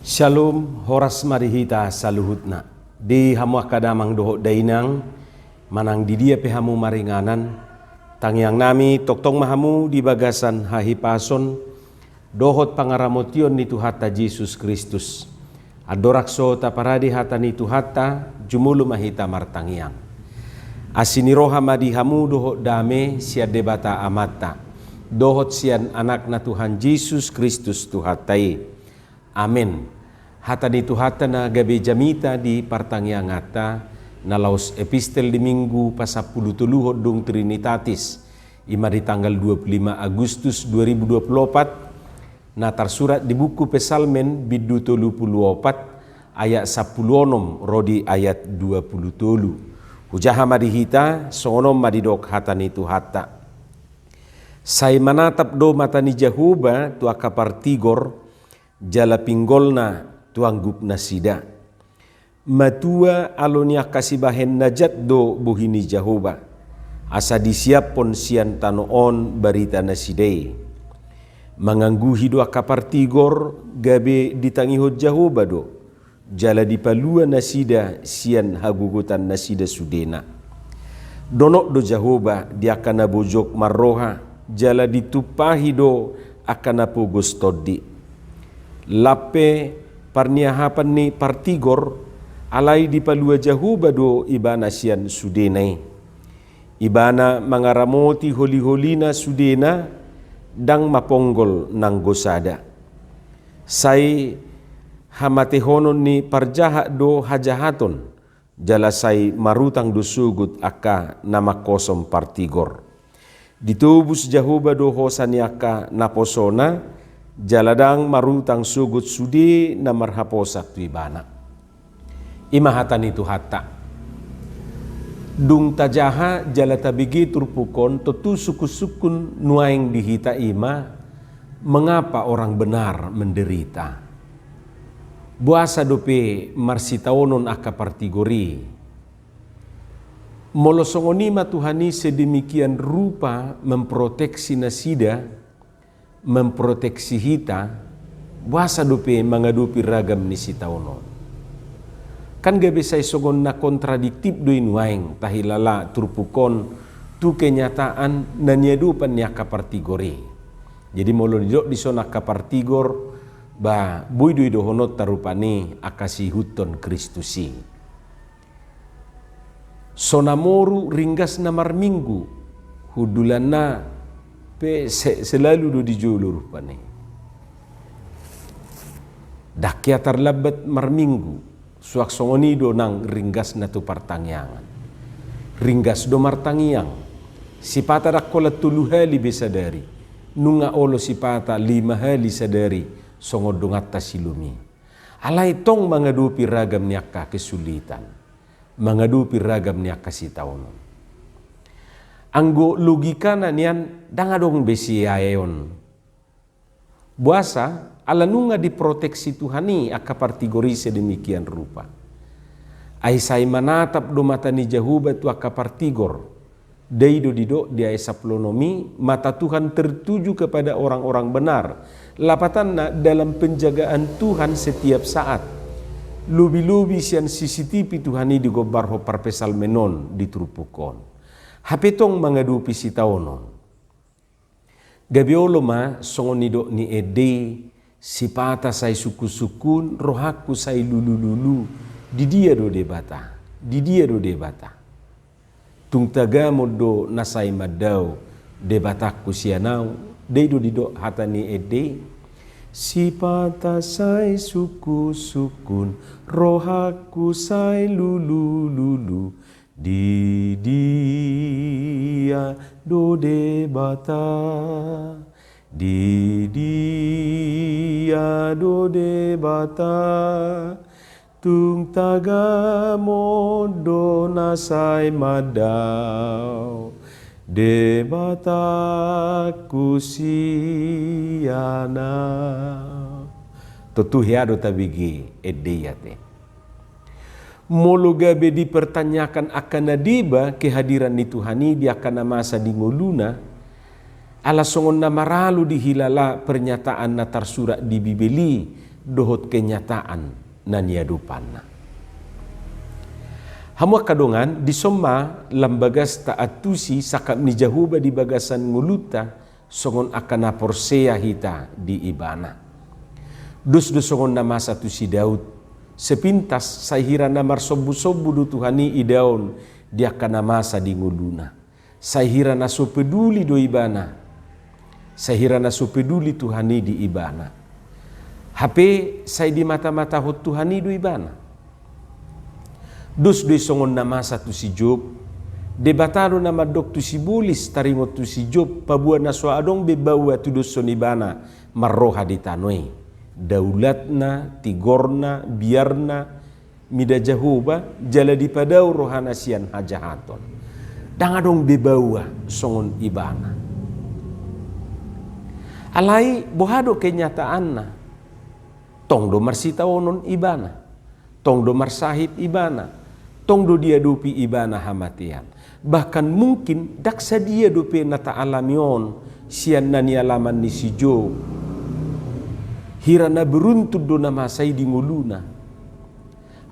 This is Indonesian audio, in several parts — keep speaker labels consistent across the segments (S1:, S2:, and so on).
S1: Shalom, horas marihita saluhutna. Di hamu akadamang doho dainang, manang di dia pehamu maringanan, tangyang nami toktong mahamu di bagasan hahipason, dohot pangaramotion ni Tuhata Yesus Kristus. Adorakso taparadi hata ni Tuhata, jumulu mahita martangiang. Asiniroha madihamu doho dame sia debata amata, dohot sian anak na Tuhan Yesus Kristus Tuhatai. Amin. Hata ni Tuhata na gabi jamita di partangiang ata na laus epistel di minggu pasapuluh tuluhod dung Trinitatis ima di tanggal 25 Agustus 2024 na tersurat di buku Pesalmen bidu 34 ayat 10 rodi ayat 20 hujaha madihita sonom madidok hata ni Tuhata. Sai manatap do mata ni Jehuba tu akapartigor jala pinggolna tuanggup nasida. Matua alonia kasibahen najat do buhini Jehoba. Asa disiap pon sian tanoon barita nasidei. Mangangguhi do akapartigor gabe ditangihot Jehoba do. Jala dipalua nasida sian hagugutan nasida sudena. Donok do Jehoba diakana bojok marroha. Jala ditupahi do akana pugos todi. Lape parniahapan ni partigor alai di palua Jehoba do ibana sian sudenai. Ibana mangaramoti holi-holina sudena dang maponggol nang gosada. Sai hamatehonon ni parjahat do hajahaton jala sai marutang do sugut aka nama kosom partigor. Ditubus Jehoba do hosaniaka naposona jaladang marutang sugut sudi na marhaposak tu ibana. Imahatan itu hata. Dung tajaha jalata bigi turpukon totu suku-sukun nuaing dihita ima mengapa orang benar menderita. Buasa dope marsitaonon aka partigori. Molosongonima Tuhani sedemikian rupa memproteksi nasida, memproteksi hita, buasa dope mangadupi ragam ni sitaonon. Kan gabe say sogon na kontradiktif do inuaing tahilala turpukon tu kenyataan na nyadupan niya kapartigori. Jadi molo didok di sona kapartigor ba buidu dohonot tarupani akasi huton Kristusi. Sonamoru ringgas na marminggu hudulan na pe selalu do dijulur pane. Dakya terlabat marminggu suak songoni do nang ringgas na tu partangyangan. Ringgas do martangiang. Sipata dakola 3 hali besadari. Nunga olo sipata 5 hali sadari songodongat tasilumi. Alay tong mangadupi ragam niaka kesulitan. Mangadupi ragam niaka sitaonon. Anggo logika na niyan dangadong besi ayon. Buasa ala nunga diproteksi Tuhani akapartigori sedemikian rupa. Ay say manatap do mata ni Jehoba tu akapartigor. Daido dido di ay saplonomi mata Tuhan tertuju kepada orang-orang benar. Lapatanna dalam penjagaan Tuhan setiap saat. Lubi-lubi sian CCTV Tuhani digobar ho parpesal menon ditrupukon. Hapetong mangadupi sitaonon. Gabiolo ma songonido ni ede sipata say suku-sukun rohaku say lulu-lulu di dia do debata. Di dia do debata. Tung tagamo do nasay madau debataku sianau deido dido hata ni ede sipata say suku-sukun rohaku say lulu-lulu di dia do debata di dia do debata tung tagamo do nasay madau debata kusiana tutuhiado tabigi edeyate. Molo gabe dipertanyakan akan nadiba kehadiran ni Tuhani di akan masa di ngoluna ala songon na maralu dihilala pernyataan na tersurat di Bibeli dohot kenyataan nan yadupanna. Hamua kadongan disoma lambagas taatusi sakap ni Jahuba di bagasan nguluta songon akan aporsea hita di ibana. Dus songon nama satu si Daud sepintas sahira namar sobu-sobu du Tuhani idaon dia kana masa di nguluna. Sahira na so peduli do ibana. Sahira na so peduli Tuhani di ibana. HP say di mata-mata hot Tuhani do ibana. Dus songon nama satu si Job. Debataro nama dok tu si bulis taringot tu si Job pabuan na so adong bebawa tu dos sonibana marroha di tanoi. Daulatna, tigorna, biarna, mida Jahuba jala di padau rohana sian hajahaton. Dang adong bebawa songon ibana. Alai bohado kenyataanna. Tong do marsita onon ibana. Tong do marsahib ibana. Tong do dia dupi ibana hamatian. Bahkan mungkin daksa dia dupi nata alamion sian nani alaman ni si Job. Hirana beruntut do nama say di nguluna.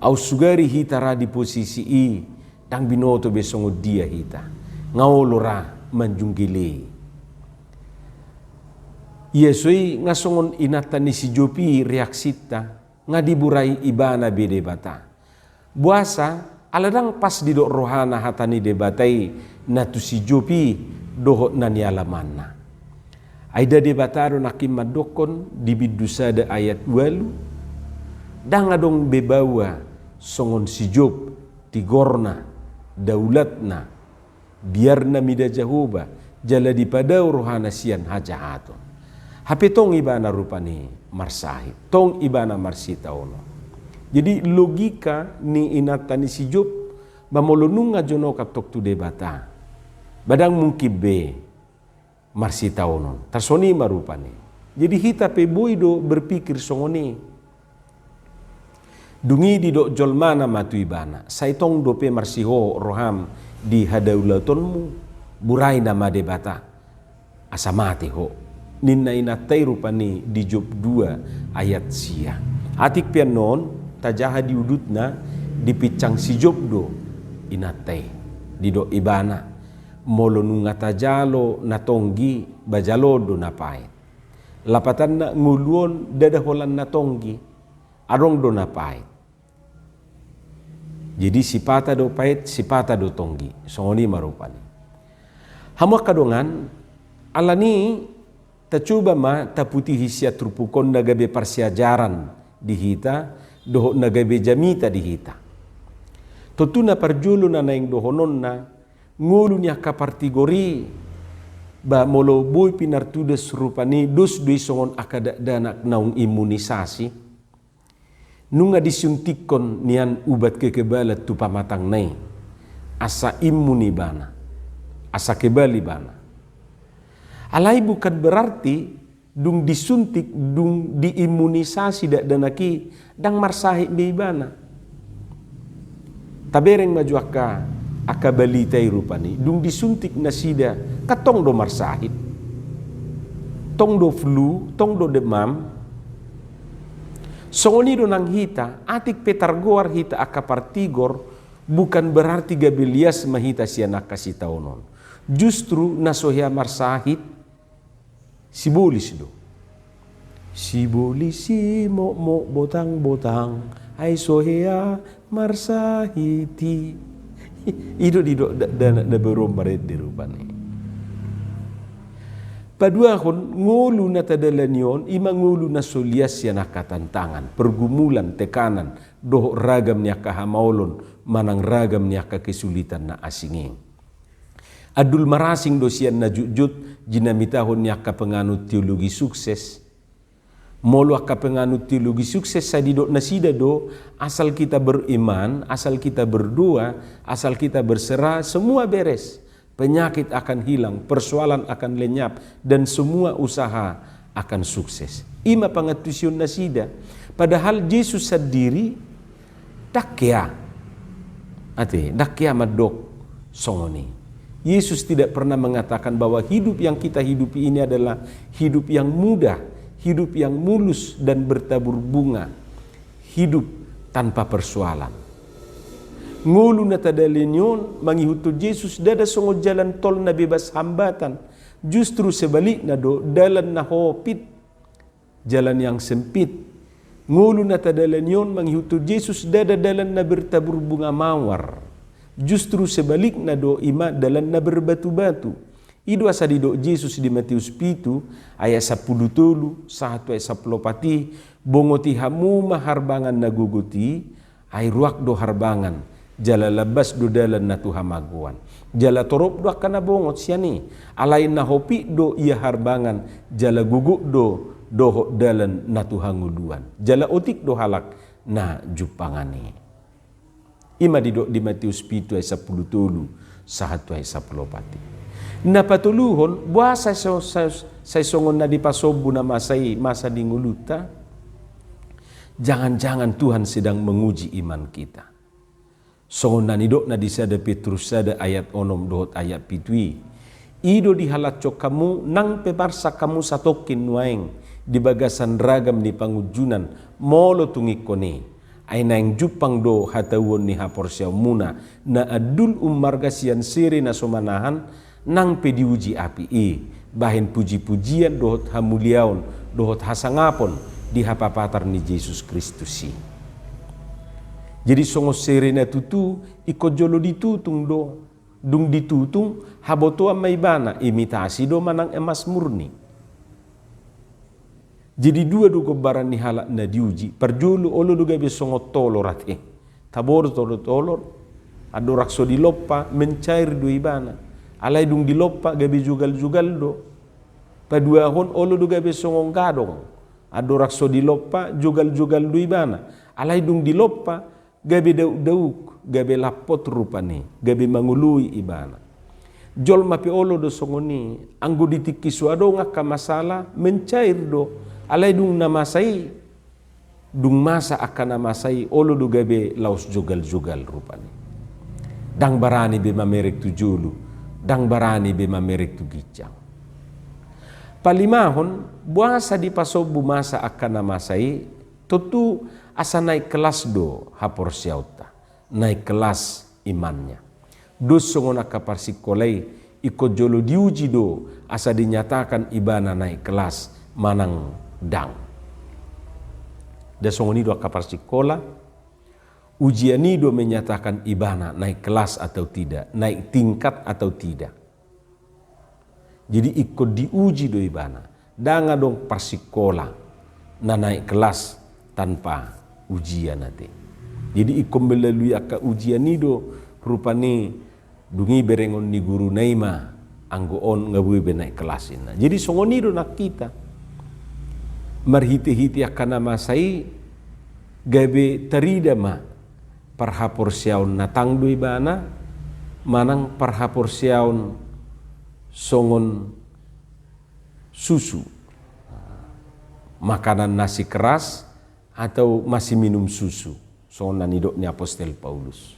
S1: Au sugari hitara di posisi i. Dang binoto besongo dia hita. Ngaolora manjunggile. Yesui ngasongon inata ni si Jopi reaksita. Ngadiburai ibana bede bata. Buasa aladang pas didok rohana hatani debatai natu si Jopi dohot nani alamanna. Aida debataro nakim madokon di bidusada ayat 2. Dang adong bebawa songon si Job tigorna daulatna biarna mida Jahuba jala di padau rohana sian hajahaton. Hape tong ibana rupani marsahi, tong ibana marsita ono. Jadi logika ni inatani si Job mamolonunga jono katok tu debata. Badang mungkin be marsita ono. Tarsoni marupani. Jadi hita pe boido berpikir songoni. Dungi di dok jolmana matu ibana. Saitong dope marsiho roham di hadaulatonmu. Burai nama debata. Asamati ho. Ninna inatai rupani di Job 2 ayat sia. Atik pianon tajaha di udutna di picang si Job do inatai. Di dok ibana. Molo nunga tajalo natonggi bajalo do napai. Lapatan na nguluon dadaholan natonggi. Arong do napai. Jadi sipata do pait, sipata do tonggi. Songoni marupani. Hamua kadongan, alani tacuba ma taputi hisya trupukon nagabe parsiajaran di hita, doho nagabe jamita di hita. Totuna parjulu na naing dohonon na, ngulu niya kapartigori, ba molo boy pinartudes rupani, dus dui songon akada danak naung imunisasi, nunga disuntikon nian ubat kekebalat tu pamatang nai asa imuni bana asa kebali bana alai bukan berarti dung disuntik dung diimunisasi dak danaki dang marsahi be bana tabereng maju aka balitai rupani dung disuntik nasida katong do marsahit tong do flu tong do demam. Songoni do nang hita, atik petargoar hita akapartigor bukan berarti gabilias mahita sianak kasih taonon. Justru nasohia marsahit sibolis do. Sibolis si mo botang ay sohia marsahiti. Ido da berom maret di rupane. Padua kon ngulu na tadalanion ima ngulu na solias ya nakatantangan pergumulan tekanan doh ragam niya kahamaulon manang ragam niya kesulitan na asingin adul marasing dosian na jujut jinamitahon niya penganut teologi sukses molo penganut teologi sukses sa didok nasida do asal kita beriman asal kita berdoa asal kita berserah semua beres. Penyakit akan hilang, persoalan akan lenyap, dan semua usaha akan sukses. Ima pangatusion nasida. Padahal Yesus sendiri dakya. Dakya madok songoni. Yesus tidak pernah mengatakan bahwa hidup yang kita hidupi ini adalah hidup yang mudah, hidup yang mulus dan bertabur bunga, hidup tanpa persoalan. Ngulu na tadalinyon manghihuto Jesus dada songo jalan tol na bebas hambatan, justru sebaliknya do dalan na hopit, jalan yang sempit. Ngulu na tadalinyon manghihuto Jesus dada dalan na bertabur bunga mawar, justru sebaliknya do ima dalan na berbatu-batu. Idu asa di do Jesus di Matius 7 ayat 10 tolu, 1 ayat 10 pati, bongoti hamu maharbangan naguguti, ay ruak do harbangan, jala labas do dalan na tuhamaguan. Jala torop do akana bongot siya ni, alain na hopi do iya harbangan, jala guguk do doho dalan na tuhanguluan. Jala otik do halak na jupangani. Ima di do di Matius 7 ayat 10 tolu, 1 ayat 10 pati. Napatuluhon, buasa sa songon na dipasobu na masa dinguluta. Jangan-jangan Tuhan sedang menguji iman kita. Songon na nidok na disada Petrus sada ayat onom dohot ayat pitui. Ido dihalat cok kamu nang peparsa kamu satokin nuaeng di bagasan ragam di pangujunan molo tungikone. Ay na yang jupang do hatawon ni haporsyaw muna na adul marga siyan siri na sumanahan nang pediuji api bahin puji-pujian dohot hamuliaon dohot hasangapon di hapapatar ni Yesus Kristus. Jadi songo serena tutu iko jolo ditutung do dung ditutung habotoa maibana imitasi do manang emas murni. Jadi dua dugo baran ni halak na diuji perjulu olo duga be songo tolor ate tabor tolor ado rakso di loppa mencair do ibana. Alai dung diloppa gabi jugal-jugal do. Padua hon olo do gabi songong gadong. Ado rakso diloppa jugal-jugal do ibana. Alai dung diloppa gabi dauk-dauk gabi lapot rupane. Gabi mangului ibana. Jol mapi olo do songoni. Anggo ditikis wado ngaka masalah mencair do. Alai dung namasai. Dung masa akan namasai olo do gabi laus jugal-jugal rupane. Dang barani bima merek tujulu. Dang barani be mamerik tu gijang. Palimahon buasa di pasobu masa akan namasai tentu asa naik kelas do hapor siauta, naik kelas imannya. Dus songona kaparsikolai iko jolo diuji do asa dinyatakan ibana naik kelas manang dang. Da songoni do kaparsikola ujian itu menyatakan ibana naik kelas atau tidak, naik tingkat atau tidak. Jadi ikut diuji do ibana. Danga dong persikola na naik kelas tanpa ujian nanti. Jadi ikut melalui aka ujian itu rupane dungi berengon ni guru naima anggo on ngabui be naik kelasin. Jadi songoni do nak kita marhiti-hiti akan nama sai gabe terida ma parhapor siaun natang do ibana manang parhapor siaun songon susu, makanan nasi keras atau masih minum susu. Songon nanidok ni Apostel Paulus.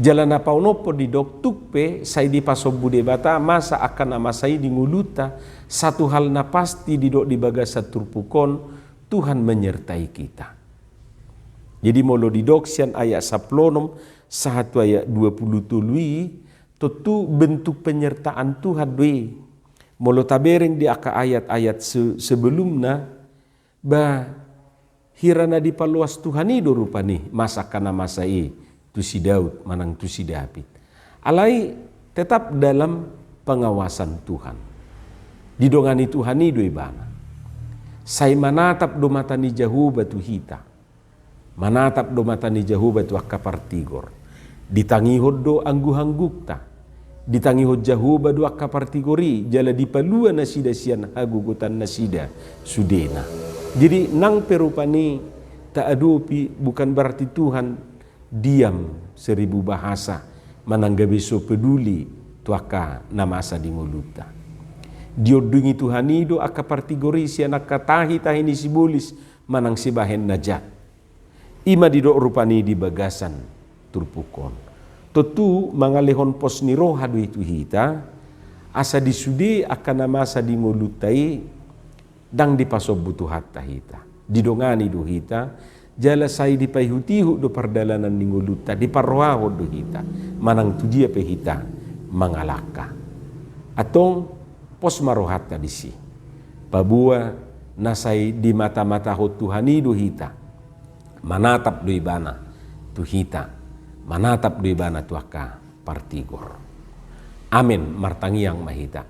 S1: Jalan apa onopo di dok tukpe saya di pasobu debata masa akan nama saya di nguluta satu hal na pasti di dok di bagasa turpukon Tuhan menyertai kita. Jadi molo di doksian ayat 10 1 ayat 20 tului tentu bentuk penyertaan Tuhan doi. Molo tabereng di aka ayat-ayat sebelumnya bah hirana di paluas Tuhan itu rupani masa kana masa tu si Daud manang tu si David. Alai tetap dalam pengawasan Tuhan. Didongani Tuhan itu ibana. Saya manatap do mata ni jauh batu hita. Manatap do mata ni jauh batu akapartigor. Ditangihod do anggu-hanggukta. Ditangihod jauh batu akapartigori. Jala dipalua nasida sian hagugutan nasida sudena. Jadi nang perupani tak adupi bukan berarti Tuhan diam 1000 bahasa mananggabe so peduli tuaka namasa di muluta. Diodungi Tuhan itu akapartigori sian akatahi tahini sibulis manang sibahen najat. Ima didok rupani di bagasan turpukon. Tentu mangalehon pos ni roh hadu itu hita asa disude akan namasa di mulutai dang dipasob butuh hatta hita. Didongani do hita, jala sai dipayhutihu do perdalanan ninguluta, diparwaho do hita, manang tu dia pe hita mangalaka. Atong pos marohata disi. Pabua nasai di mata-mata ho Tuhani do hita, manatap do ibana tu hita, manatap do ibana tu aka partigor. Amin martangiang mahita.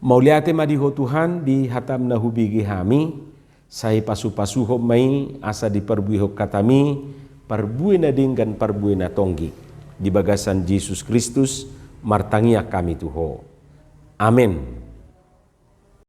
S1: Mauliate madiho Tuhan di hatam na hubigi hami, sai pasu-pasuho mai asa di perbuiho katami, perbuina dinggan perbuina tonggi. Di bagasan Yesus Kristus martangia kami tuho. Amin.